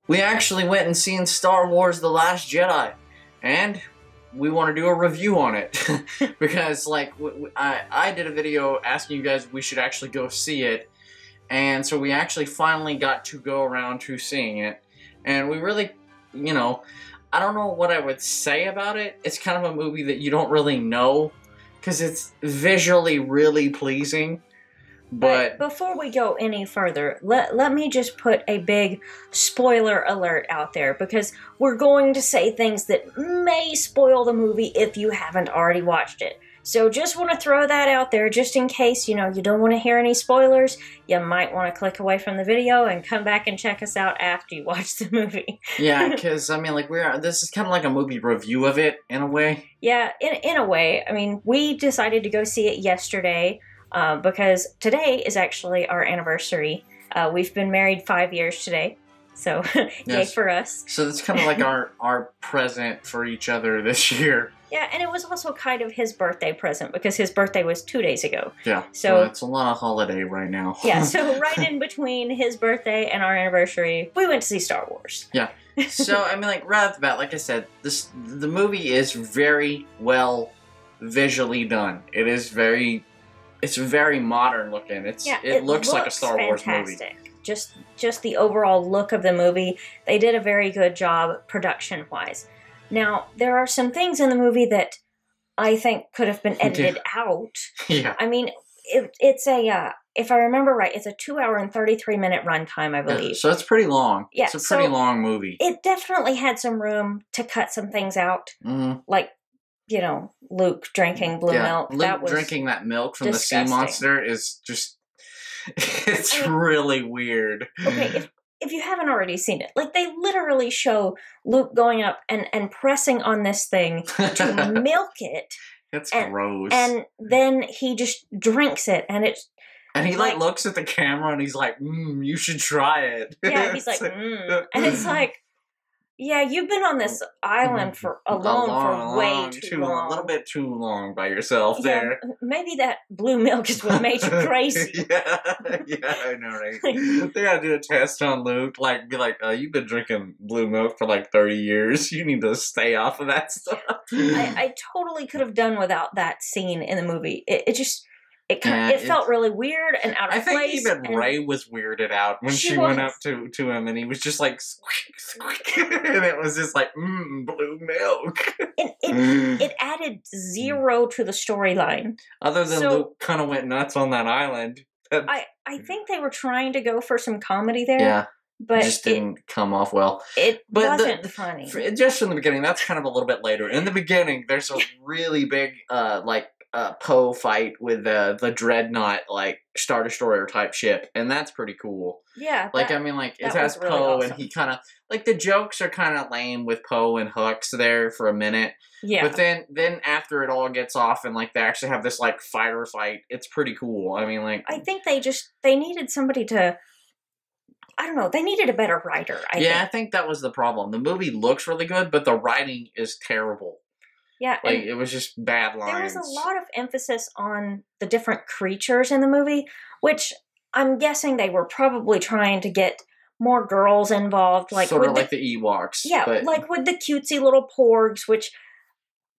we actually went and seen Star Wars The Last Jedi, and we want to do a review on it. Because, like, I did a video asking you guys if we should actually go see it, and so we actually finally got to go around to seeing it, and we really, you know, I don't know what I would say about it. It's kind of a movie that you don't really know, because it's visually really pleasing. But before we go any further, let me just put a big spoiler alert out there, because we're going to say things that may spoil the movie if you haven't already watched it. So just want to throw that out there just in case, you know, you don't want to hear any spoilers. You might want to click away from the video and come back and check us out after you watch the movie. Yeah, because, I mean, like, this is kind of like a movie review of it, in a way. Yeah, in a way. I mean, we decided to go see it yesterday. Because today is actually our anniversary. We've been married 5 years today, so yay for us. So it's kind of like our present for each other this year. Yeah, and it was also kind of his birthday present, because his birthday was 2 days ago. Yeah, so it's a lot of holiday right now. Yeah, so right in between his birthday and our anniversary, we went to see Star Wars. Yeah, so, I mean, like, right off the bat, like I said, the movie is very well visually done. It's very modern looking. It looks like a Star Wars movie. Just the overall look of the movie, they did a very good job production-wise. Now, there are some things in the movie that I think could have been edited out. Yeah. I mean, it's if I remember right, it's a 2 hour and 33-minute runtime, I believe. Yeah, so it's pretty long. Yeah, it's a pretty long movie. It definitely had some room to cut some things out. Mm-hmm. Like, you know, Luke drinking blue milk. Luke drinking that milk from disgusting. The sea monster is just... It's really weird. Okay, if you haven't already seen it, like, they literally show Luke going up and pressing on this thing to milk it. It's gross. And then he just drinks it, and it's... And he, like, looks at the camera, and he's like, you should try it. Yeah, he's like, And it's like... Yeah, you've been on this island alone for way too long. A little bit too long by yourself there. Maybe that blue milk is what made you crazy. Yeah, I know, right? They gotta do a test on Luke, like, be like, you've been drinking blue milk for like 30 years. You need to stay off of that stuff. I totally could have done without that scene in the movie. It felt really weird and out of place. I think even Rey was weirded out when she went up to him, and he was just like, squeak, squeak, and it was just like, blue milk. It added zero to the storyline. Other than Luke kind of went nuts on that island. I think they were trying to go for some comedy there. Yeah. But it just didn't come off well. It wasn't funny. Just from the beginning, that's kind of a little bit later. In the beginning, there's a really big, Poe fight with the Dreadnought, like, Star Destroyer type ship, and that's pretty cool. Yeah. Like, I mean, like, it has really Poe, awesome. And he kind of, like, the jokes are kind of lame with Poe and Hux there for a minute. Yeah. But then after it all gets off and, like, they actually have this, like, fighter fight, it's pretty cool. I mean, like... I think they needed somebody to... I don't know, they needed a better writer, I think. I think that was the problem. The movie looks really good, but the writing is terrible. Yeah. Like, it was just bad lines. There was a lot of emphasis on the different creatures in the movie, which I'm guessing they were probably trying to get more girls involved. Like, sort of like the Ewoks. Yeah, like with the cutesy little porgs, which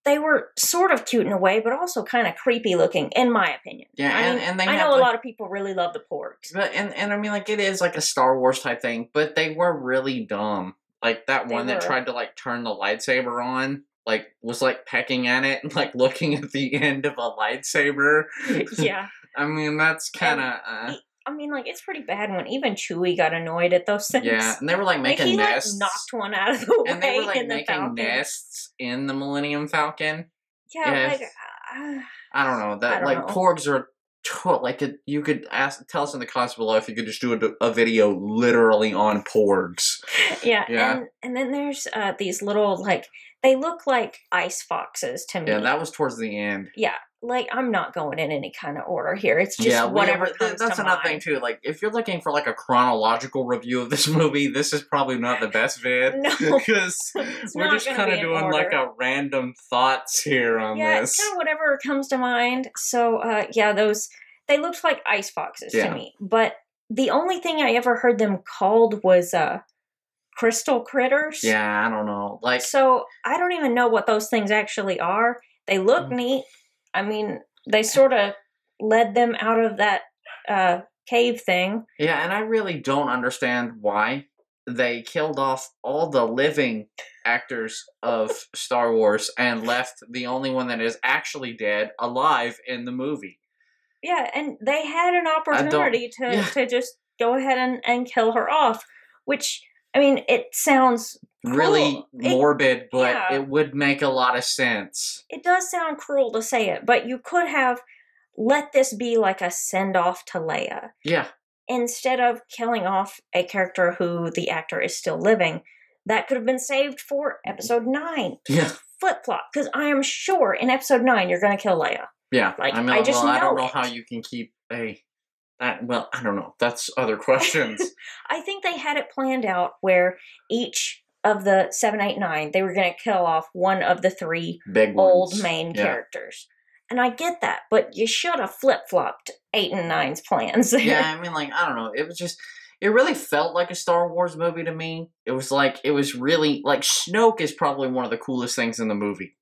they were sort of cute in a way, but also kind of creepy looking, in my opinion. Yeah, I know a lot of people really love the porgs. But, and I mean, like, it is like a Star Wars type thing, but they were really dumb. Like, that one that tried to, like, turn the lightsaber on, like, was, like, pecking at it and, like, looking at the end of a lightsaber. Yeah. I mean, that's kind of... I mean, like, it's pretty bad when even Chewie got annoyed at those things. Yeah, and they were, like, making nests. He, like, knocked one out of the way. And they were, like, in the making Falcon. nests in the Millennium Falcon. Yeah, like... I don't know. That, like, porgs are... Like, you could tell us in the comments below if you could just do a video literally on porgs. Yeah. And then there's these little, like... They look like ice foxes to me. Yeah, that was towards the end. Yeah, like, I'm not going in any kind of order here. It's just whatever comes to mind. That's another thing, too. Like, if you're looking for, like, a chronological review of this movie, this is probably not the best vid. No. Because we're just kind of doing, like, a random thoughts here on this. Yeah, it's kind of whatever comes to mind. So, they looked like ice foxes to me. But the only thing I ever heard them called was, crystal critters. Yeah, I don't know. Like, so I don't even know what those things actually are. They look neat. I mean, they sort of led them out of that cave thing. Yeah, and I really don't understand why they killed off all the living actors of Star Wars and left the only one that is actually dead alive in the movie. Yeah, and they had an opportunity to just go ahead and kill her off, which, I mean, it sounds really morbid, but yeah, it would make a lot of sense. It does sound cruel to say it, but you could have let this be like a send-off to Leia. Yeah. Instead of killing off a character who the actor is still living, that could have been saved for episode 9. Yeah. Flip-flop, because I am sure in episode 9 you're going to kill Leia. Yeah. Like, I mean, I just I don't know it. how you can keep well, I don't know. That's other questions. I think they had it planned out where each of the 7, 8, 9, they were going to kill off one of the 3 big old ones. main characters. And I get that, but you should have flip-flopped 8 and 9's plans there. Yeah, I mean, like, I don't know. It was just, it really felt like a Star Wars movie to me. It was like, it was really, like, Snoke is probably one of the coolest things in the movie.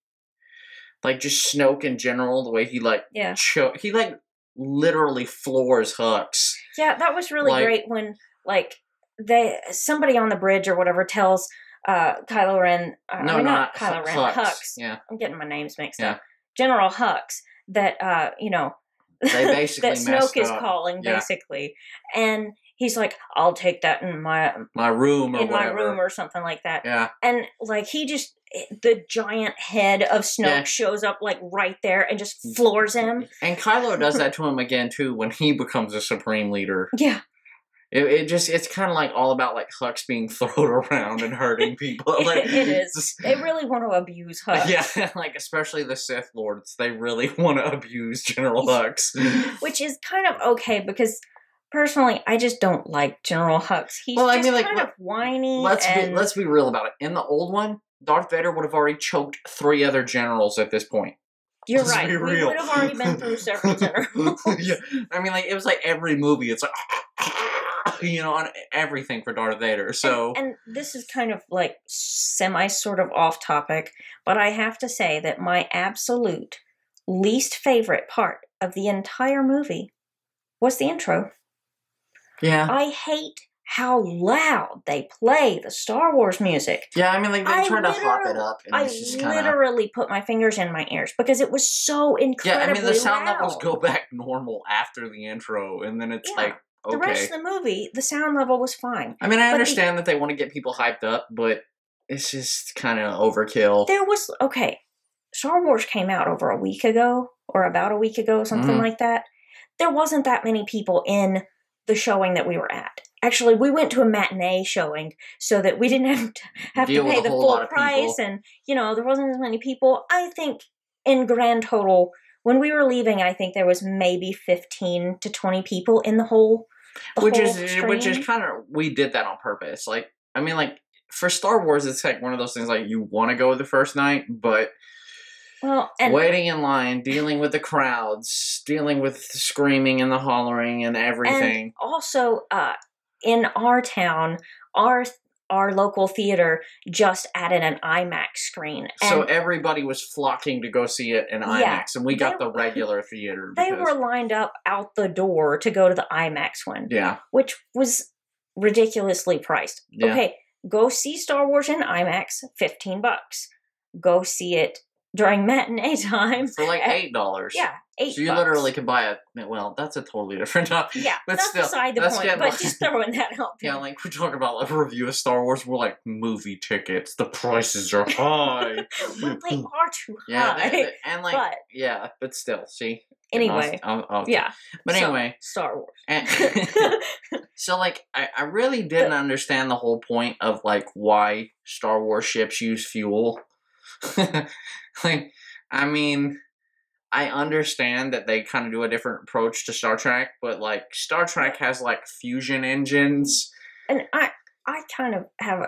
Like, just Snoke in general, the way he, like, he, like, literally floors Hux. Yeah, that was really great when, like, somebody on the bridge or whatever tells Kylo Ren, not Kylo Ren, Hux. Yeah. I'm getting my names mixed up. General Hux, that, they basically that Snoke is calling, basically. And he's like, I'll take that in my room or in whatever. my room or something like that. Yeah. And, like, he just, the giant head of Snoke shows up, like, right there and just floors him. And Kylo does that to him again, too, when he becomes a Supreme Leader. Yeah. It's kind of like all about like Hux being thrown around and hurting people. Like, it is. They really want to abuse Hux. Yeah, like especially the Sith Lords, they really want to abuse General Hux. Which is kind of okay because personally, I just don't like General Hux. He's kind of whiny. Let's be real about it. In the old one, Darth Vader would have already choked 3 other generals at this point. You're right. We would have already been through several generals. Yeah, I mean, like it was like every movie. It's like. On everything for Darth Vader, so... And this is kind of, like, sort of off topic, but I have to say that my absolute least favorite part of the entire movie was the intro. Yeah. I hate how loud they play the Star Wars music. Yeah, I mean, like, they try to hop it up, and it's just kind of... I literally put my fingers in my ears, because it was so incredibly loud. Yeah, I mean, the sound levels go back normal after the intro, and then it's like... Okay. The rest of the movie, the sound level was fine. I mean, I understand that they want to get people hyped up, but it's just kind of overkill. Star Wars came out over a week ago, or about a week ago, something like that. There wasn't that many people in the showing that we were at. Actually, we went to a matinee showing so that we didn't have to pay the full price, and, there wasn't as many people. I think, in grand total... When we were leaving, I think there was maybe 15 to 20 people in the whole which is kind of, we did that on purpose. Like, I mean, like, for Star Wars, it's like one of those things, like, you want to go the first night, but waiting in line, dealing with the crowds, dealing with the screaming and the hollering and everything. And also, in our town, our local theater just added an IMAX screen. So everybody was flocking to go see it in IMAX, and we got the regular theater. They were lined up out the door to go to the IMAX one. Yeah. Which was ridiculously priced. Yeah. Okay, go see Star Wars in IMAX, $15. Go see it during matinee time. For like $8. Yeah, $8. So you literally can buy that's a totally different topic. Yeah, but that's beside the point, but just throwing that out there. Yeah, like, we talk about like a review of Star Wars, we're like, movie tickets, the prices are high. Well, they are too high. And like, but still, see? Anyway. But anyway. Star Wars. So, like, I really didn't understand the whole point of, like, why Star Wars ships use fuel. Like, I mean, I understand that they kind of do a different approach to Star Trek, but, like, Star Trek has, like, fusion engines. And I kind of have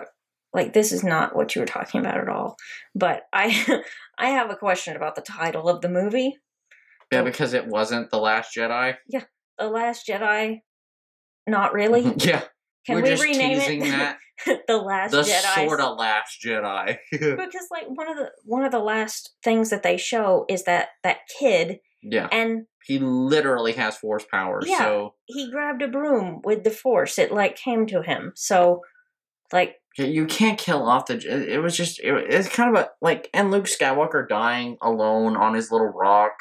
this is not what you were talking about at all, but I have a question about the title of the movie. Yeah, because it wasn't The Last Jedi? Yeah, The Last Jedi, not really. Yeah. Can we rename it? That. The Last The Jedi. sort of Last Jedi. Because like one of the last things that they show is that kid. Yeah. And he literally has Force powers. Yeah. So he grabbed a broom with the Force. It like came to him. So like you can't kill off the. It was just. It's kind of a like. And Luke Skywalker dying alone on his little rock,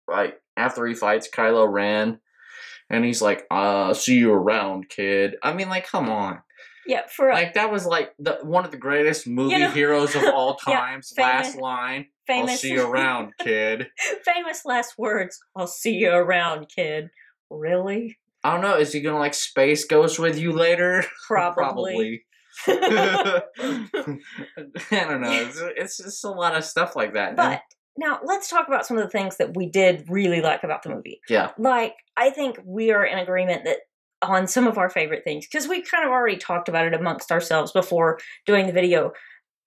like after he fights Kylo Ren, and he's like, see you around, kid." I mean, like, come on. Yeah, like that was like one of the greatest movie heroes of all times. Yeah, last line, "I'll see you around, kid." Famous last words. "I'll see you around, kid." Really? I don't know. Is he gonna like space ghost with you later? Probably. I don't know. It's just a lot of stuff like that. But now let's talk about some of the things that we did really like about the movie. Yeah. Like, I think we are in agreement that on some of our favorite things, because we kind of already talked about it amongst ourselves before doing the video.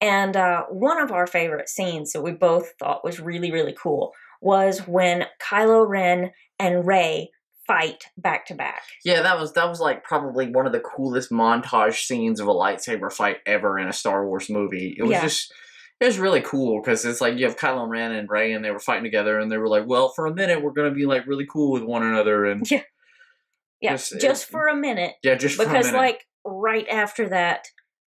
And one of our favorite scenes that we both thought was really, really cool was when Kylo Ren and Rey fight back to back. Yeah, that was like probably one of the coolest montage scenes of a lightsaber fight ever in a Star Wars movie. It was it was really cool because it's like you have Kylo Ren and Rey and they were fighting together and they were like, well, for a minute we're gonna be like really cool with one another and just for a minute. Yeah, just for a minute. Because like right after that,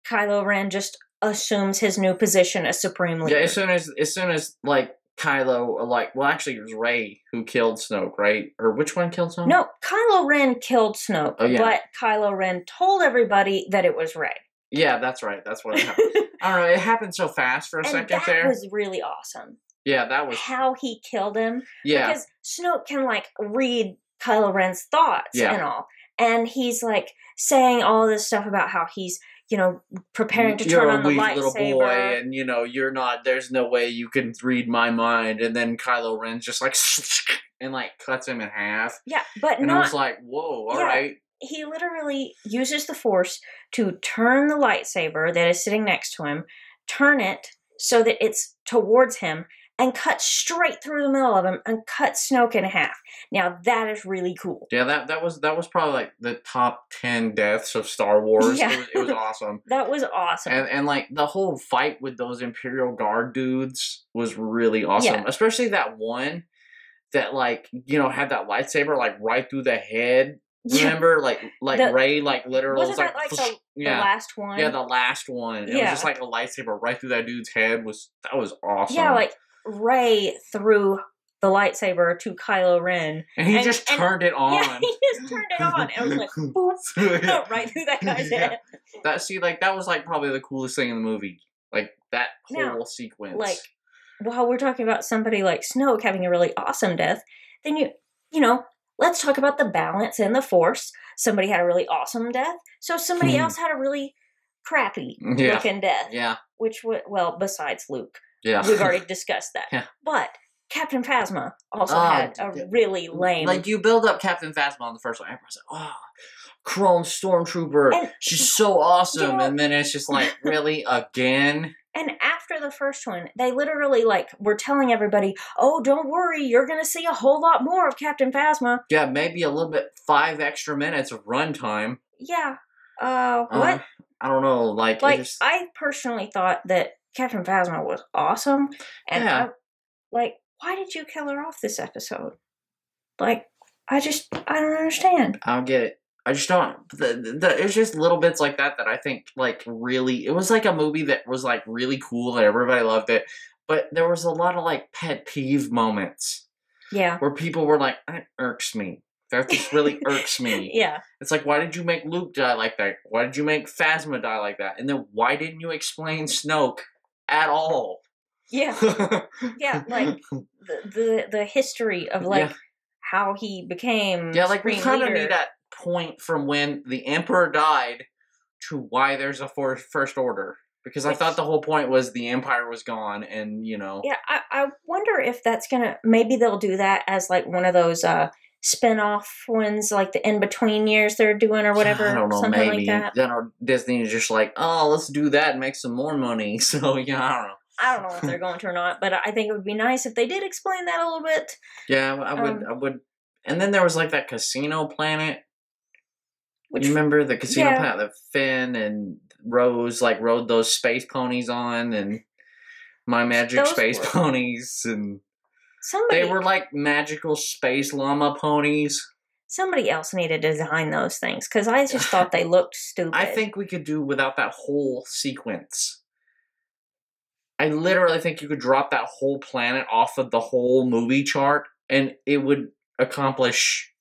Kylo Ren just assumes his new position as Supreme Leader. Yeah, as soon as like Kylo, actually it was Rey who killed Snoke, right? Or which one killed Snoke? No, Kylo Ren killed Snoke, but Kylo Ren told everybody that it was Rey. Yeah, that's right. That's what happened. I don't know, it happened so fast for a second there. That was really awesome. Yeah, that was... How he killed him. Yeah. Because Snoke can, like, read Kylo Ren's thoughts and all. And he's, like, saying all this stuff about how he's, preparing to turn on the lightsaber. You're a weak little boy, and, you're not... There's no way you can read my mind. And then Kylo Ren's just, like... and, like, cuts him in half. Yeah, but and I was like, whoa, all right. He literally uses the Force to turn the lightsaber that is sitting next to him, turn it so that it's towards him, and cut straight through the middle of him and cut Snoke in half. Now that is really cool. Yeah, that was probably like the top 10 deaths of Star Wars. Yeah. It was awesome. That was awesome. And like the whole fight with those Imperial Guard dudes was really awesome. Yeah. Especially that one that like, had that lightsaber like right through the head. Remember, Rey, like, literally was that like the last one? Yeah, the last one. It was just like a lightsaber right through that dude's head. That was awesome. Yeah, like Rey threw the lightsaber to Kylo Ren, and he just turned it on. Yeah, he just turned it on. It was like boop, right through that guy's head. That was like probably the coolest thing in the movie. Like that whole sequence. Like, while we're talking about somebody like Snoke having a really awesome death, then let's talk about the balance in the Force. Somebody had a really awesome death, so somebody else had a really crappy looking death. Yeah. Which besides Luke. Yeah. We've already discussed that. Yeah. But Captain Phasma also had a really lame... Like, you build up Captain Phasma on the first one. Everyone's like, oh, Chrome Stormtrooper. And she's so awesome. And then it's just like, really? Again? And after the first one, they literally, were telling everybody, oh, don't worry, you're going to see a whole lot more of Captain Phasma. Yeah, maybe a little bit, 5 extra minutes of runtime. Yeah. What? I don't know, I personally thought that Captain Phasma was awesome. And why did you kill her off this episode? I don't understand. I don't get it. I just don't. It's just little bits like that I think, really... It was like a movie that was, really cool and everybody loved it. But there was a lot of, pet peeve moments. Yeah. Where people were like, that irks me. That just really irks me. Yeah. It's like, why did you make Luke die like that? Why did you make Phasma die like that? And then why didn't you explain Snoke at all? Yeah. Yeah, the history of, how he became we kind of need that point from when the Emperor died to why there's a First Order. Because I thought the whole point was the Empire was gone and, Yeah, I wonder if that's gonna... Maybe they'll do that as, one of those, spin-off ones, the in-between years they're doing or whatever. I don't know, something maybe. like that. Then Disney is just like, oh, let's do that and make some more money. So, I don't know. I don't know if they're going to or not, but I think it would be nice if they did explain that a little bit. Yeah, I would. And then there was, that casino planet. You remember the casino planet that Finn and Rose like rode those space ponies on, and my magic Those space were- ponies, and Somebody, they were like magical space llama ponies. somebody else needed to design those things because I just thought they looked stupid. I think we could do without that whole sequence. I literally think you could drop that whole planet off of the whole movie chart, and it would accomplish.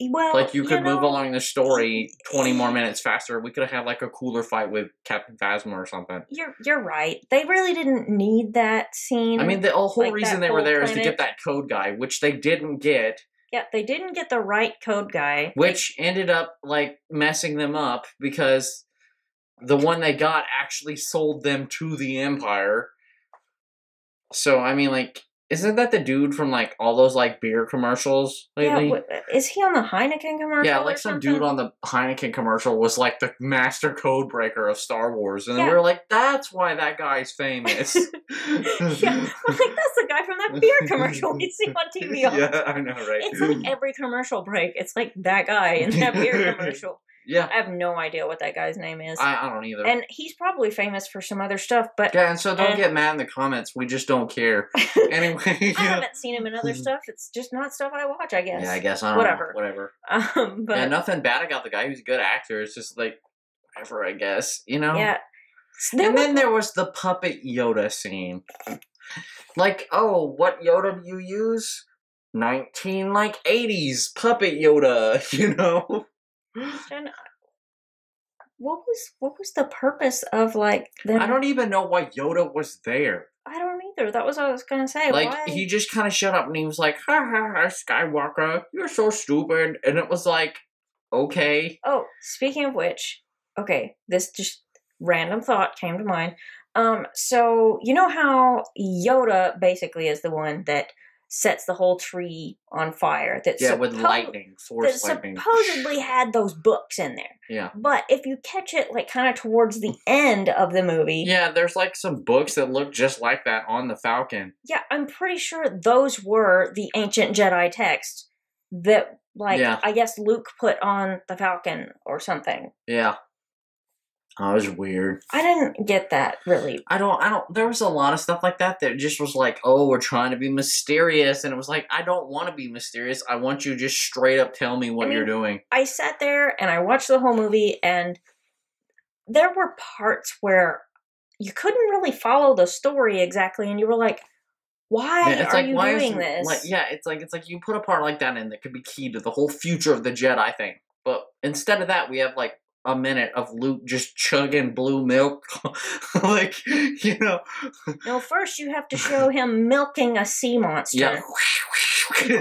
Well, Like, you could move along the story 20 more minutes faster. We could have had, like, a cooler fight with Captain Phasma or something. You're right. They really didn't need that scene. I mean, the whole like reason that they were whole there is to planet. get that code guy, which they didn't get, Yeah, they didn't get the right code guy. which ended up, like, messing them up, because the one they got actually sold them to the Empire. So, I mean, like, isn't that the dude from, like, all those, like, beer commercials lately? Yeah, is he on the Heineken commercial? Yeah, or like some something? dude on the Heineken commercial was like the master code breaker of Star Wars. And Yeah. we were like, that's why that guy's famous. Yeah, I'm like, that's the guy from that beer commercial we see on TV all the Yeah, time. I know, right? It's like every commercial break, it's like that guy in that beer commercial. Yeah. I have no idea what that guy's name is. I don't either. And he's probably famous for some other stuff, but Yeah, and so don't get mad in the comments. We just don't care. Anyway. I haven't seen him in other stuff. It's just not stuff I watch, I guess. Yeah, I guess. I don't Whatever. know. Whatever. But Yeah, nothing bad about the guy. He's a good actor. It's just like, whatever, I guess. You know? yeah. And then there was the puppet Yoda scene. Like, oh, what Yoda do you use? 80s puppet Yoda, you know? Jen, what was the purpose of like them? I don't even know why Yoda was there. I don't either. That was what I was gonna say. Like, Why? he just kind of shut up and he was like, ha ha ha, Skywalker, you're so stupid. And it was like, okay. Oh, speaking of which, okay, this just random thought came to mind. So you know how Yoda basically is the one that sets the whole tree on fire. That Yeah, with lightning, that force lightning. supposedly had those books in there. Yeah. But if you catch it like kind of towards the end of the movie, Yeah, there's like some books that look just like that on the Falcon. yeah, I'm pretty sure those were the ancient Jedi texts that, like, Yeah. I guess Luke put on the Falcon or something. Yeah. Oh, it was weird. I didn't get that really. I don't, there was a lot of stuff like that that just was like, oh, we're trying to be mysterious. And it was like, I don't want to be mysterious. I want you to just straight up tell me what you're doing. I sat there and I watched the whole movie, and there were parts where you couldn't really follow the story exactly, and you were like, why Yeah, are you doing this? Like, yeah, it's like you put a part like that in that could be key to the whole future of the Jedi thing. But instead of that, we have like a minute of Luke just chugging blue milk. Like, you know. No, first you have to show him milking a sea monster. Yeah.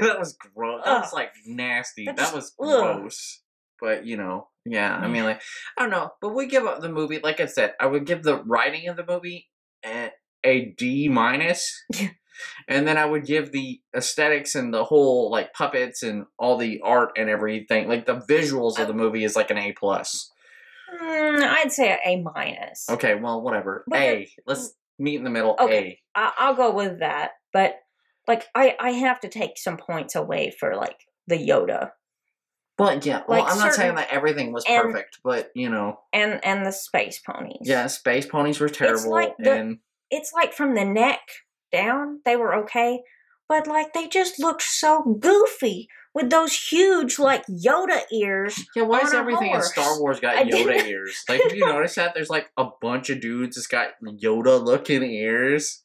That was gross. That was like nasty. That was gross. But, you know, yeah, I mean, like, I don't know. But we give up the movie, like I said, I would give the writing of the movie a D minus. And then I would give the aesthetics and the whole, like, puppets and all the art and everything, like, the visuals of the movie is like an A plus. I'd say A minus. Okay, well, whatever. But A. Let's meet in the middle. Okay, A. I'll go with that. But, like, I have to take some points away for, like, the Yoda. Well, yeah. Well, Like, I'm not saying that everything was perfect, but, you know. And the space ponies. Yeah, space ponies were terrible. like it's like from the neck down, they were okay. But, like, they just looked so goofy with those huge, like, Yoda ears. Yeah, why on is a everything horse? in Star Wars got I Yoda didn't- ears? Like, have you noticed that? There's, like, a bunch of dudes that's got Yoda-looking ears.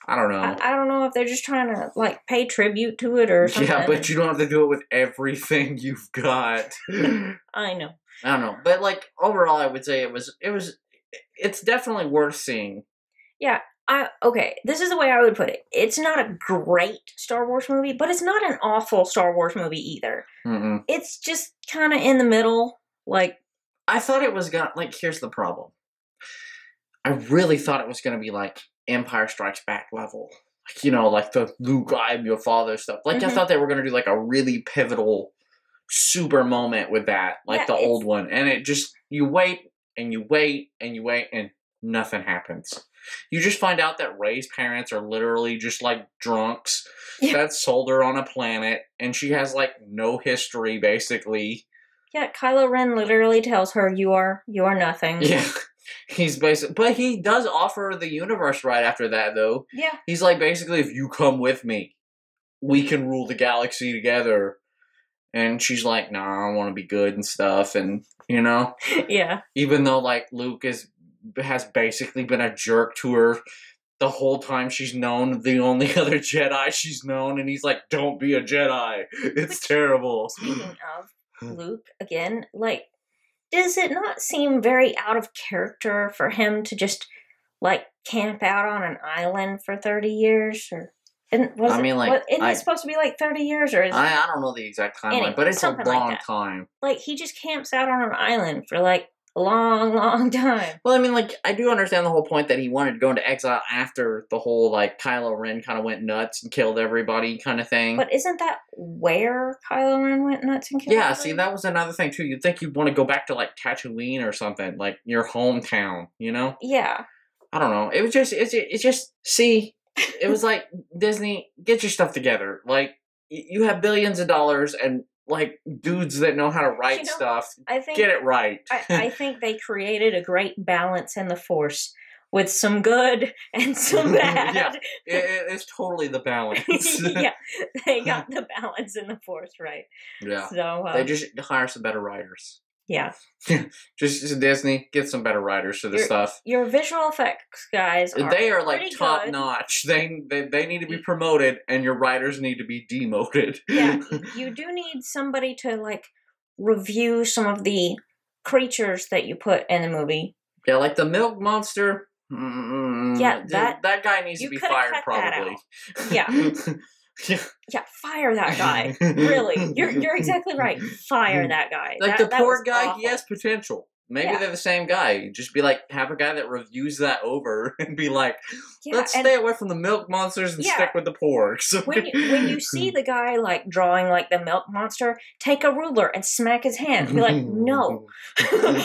I don't know. I don't know if they're just trying to, like, pay tribute to it or something. Yeah, but you don't have to do it with everything you've got. I know. I don't know. But, like, overall, I would say it's definitely worth seeing. Yeah, okay, this is the way I would put it. It's not a great Star Wars movie, but it's not an awful Star Wars movie either. Mm-mm. It's just kind of in the middle, like... I thought it was gonna, like, here's the problem. I really thought it was gonna be, like, Empire Strikes Back level. Like, you know, like the Luke, I'm your father stuff. Like, I thought they were gonna do, like, a really pivotal, super moment with that. Like, the old one. And it just, you wait, and you wait, and you wait, and nothing happens. You just find out that Rey's parents are literally just, like, drunks that sold her on a planet, and she has, like, no history, basically. Yeah, Kylo Ren literally tells her, you are nothing. Yeah. He's basically, but he does offer the universe right after that, though. Yeah. He's like, basically, if you come with me, we can rule the galaxy together. And she's like, nah, I want to be good and stuff. And, you know? Yeah. Even though, like, Luke has basically been a jerk to her the whole time she's known, the only other Jedi she's known. And he's like, don't be a Jedi. It's terrible. Speaking of Luke, again, like, does it not seem very out of character for him to just, like, camp out on an island for 30 years? Or isn't it supposed to be like 30 years? Or I don't know the exact timeline, anyway, but it's a long time. Like, he just camps out on an island for, like, a long, long time. Well, I mean, like, I do understand the whole point that he wanted to go into exile after the whole, like, Kylo Ren kind of went nuts and killed everybody kind of thing. But isn't that where Kylo Ren went nuts and killed everybody? See, that was another thing, too. You'd think you'd want to go back to, like, Tatooine or something, like, your hometown, you know? Yeah. I don't know. It was just, it was like, Disney, get your stuff together. Like, you have billions of dollars and, like, dudes that know how to write stuff. Get it right. I think they created a great balance in the Force with some good and some bad. Yeah, it's totally the balance. Yeah, they got the balance in the Force right. Yeah. So they just hire some better writers. Yeah. just Disney, get some better writers for this stuff. Your visual effects guys are like top notch. They need to be promoted, and your writers need to be demoted. Yeah, you do need somebody to like review some of the creatures that you put in the movie. Yeah, like the milk monster. Yeah, that guy needs to be fired, probably. Yeah. Yeah, fire that guy. Really. You're exactly right. Fire that guy. Like, the poor guy, awful. He has potential. Maybe they're the same guy. Just be like, have a guy that reviews that over and be like, let's stay away from the milk monsters and stick with the porgs. When you see the guy, like, drawing, like, the milk monster, take a ruler and smack his hand. Be like, no.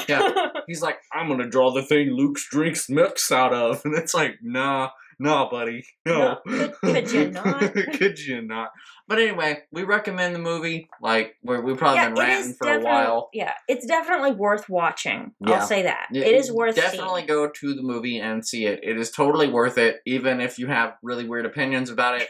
Yeah. He's like, I'm going to draw the thing Luke drinks milks out of. And it's like, nah, buddy. No. Could you not? Could you not? But anyway, we recommend the movie. Like, we've probably been ranting for a while. Yeah, it's definitely worth watching. I'll say that. It is worth definitely seeing. Go to the movie and see it. It is totally worth it, even if you have really weird opinions about it.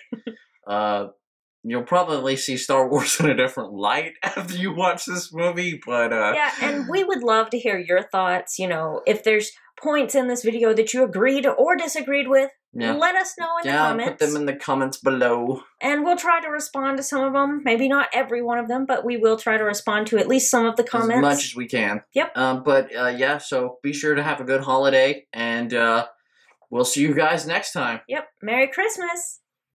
You'll probably see Star Wars in a different light after you watch this movie, but... Yeah, and we would love to hear your thoughts. You know, if there's points in this video that you agreed or disagreed with, let us know in the comments. Put them in the comments below. And we'll try to respond to some of them. Maybe not every one of them, but we will try to respond to at least some of the comments. As much as we can. Yep. So be sure to have a good holiday, and we'll see you guys next time. Yep. Merry Christmas!